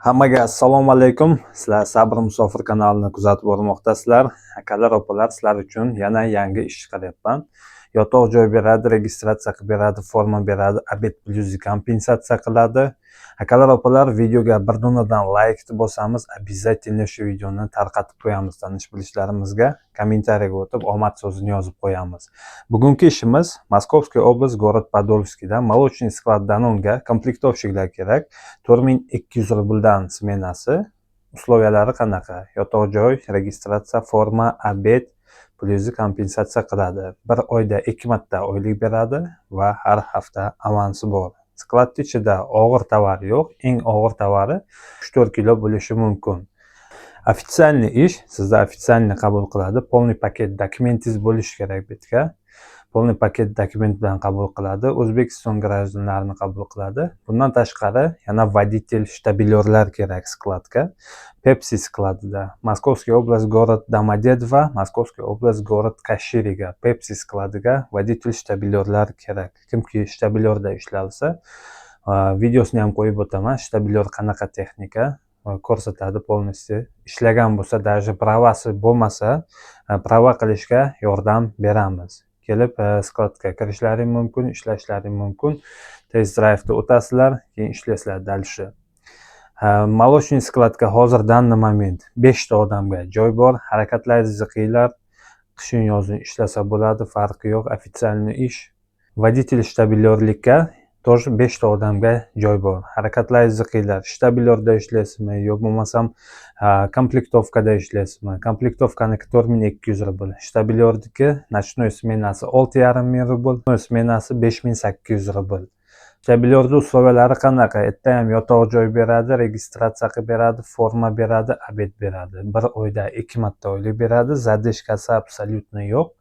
Hammaga assalomu alaykum. Sizlar Sabr Musofir kanalini kuzatib bormoqdasizlar. Akalar, opalar, sizlar uchun yana yangi ish chiqaryapman. Yotoq joy beradi, registratsiya qilib beradi, forma beradi, obed plyuzi kompensatsiya qiladi. Akalar, opalar, videoga bir donadan like bosamiz, обязательно shu videoni tarqatib qo'yamiz tanish bilishlarimizga. Kommentariyaga o'tib omad so'zini yozib qo'yamiz. Bugungi ishimiz Moskovskiy oblast, город Podolskiyda молочный sklad Danonga komplektovщикlar kerak. 4200 rubldan smenasi. Условиялari qanaqa? Yotoq joy, registratsiya, forma, obed plyuzi kompensatsiya qiladi. Bir oyda 2 marta oylik beradi va har hafta avansi bor. Sklad ichida og'ir tovar yo'q. Eng og'ir tovari 3-4 kilo bo'lishi mumkin. Официальный ish sizda официальный qabul qiladi. Полный paket dokumentingiz bo'lishi kerak bu yerga. Полный paket dokument bilan qabul qiladi. O'zbekiston grajdanlarini qabul qiladi. Bundan tashqari yana водитель, shtabilyorlar kerak skladga. Pepsi skladida Moskovskiy oblast, город Domodedovo, Moskovskiy oblast, город Kashiriga, Pepsi skladiga водитель, shtabilyorlar kerak. Kimki shtabilyorda ishlalsa, videosini ham qo'yib o'taman. Shtabilyor qanaqa texnika ko'rsatadi polностью. Ishlagan bo'lsa, даже pravasi bo'lmasa, prava qilishga yordam beramiz. Kelib skladga kirishlari mumkin, ishlashlari mumkin. Test drive'da o'tasizlar, keyin ishlasizlar dальше. Молочный skladga hozir данный moment 5 ta odamga joy bor. Harakatlaringizni qilinglar. Qishin yozin ishlasa bo'ladi, farqi yo'q. Официальный ish. Водитель, shtabilyorlikka тоже 5 ta odamga joy bor. Harakatlaringizni qilinglar. Shtabilyorda ishlaysizmi, yo'q bo'lmasam komplektovkada ishlaysizmi? Komplektovkaniki 4200 rubl. Shtabilyorniki ночной smenasi 6500 rubl, smenasi 5800 rubl. Shtabilyorda условиялari qanaqa? Erta ham yotoq joy beradi, registratsiya qilib beradi, forma beradi, obed beradi. Bir oyda 2 marta oylik beradi, zadeshkasi absolyutno yo'q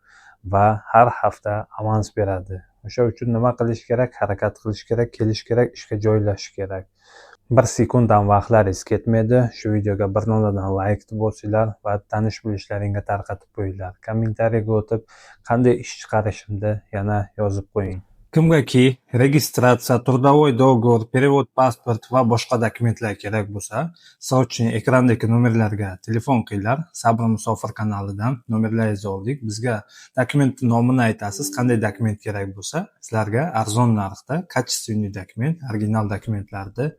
va har hafta avans beradi. O'sha uchun nima qilish kerak? Harakat qilish kerak, kelish kerak, ishga joylashish kerak. 1 sekunddan vaqtlaringiz ketmaydi. Shu videoga bir donadan like bosinglar va tanish bilishlaringga tarqatib qo'yinglar. Kommentariyaga o'tib, qanday ish chiqarishimni yana yozib qo'ying. Kimgaki registratsiya, трудовой договор, перевод pasport va boshqa dokumentlar kerak bo'lsa, srочный ekrandagi nomerlarga telefon qilinglar. Sabr Musofir kanalidan nomerlaringizni oldik. Bizga dokument nomini aytasiz, qanday dokument kerak bo'lsa, sizlarga arzon narxda, качественный dokument, original dokumentlarni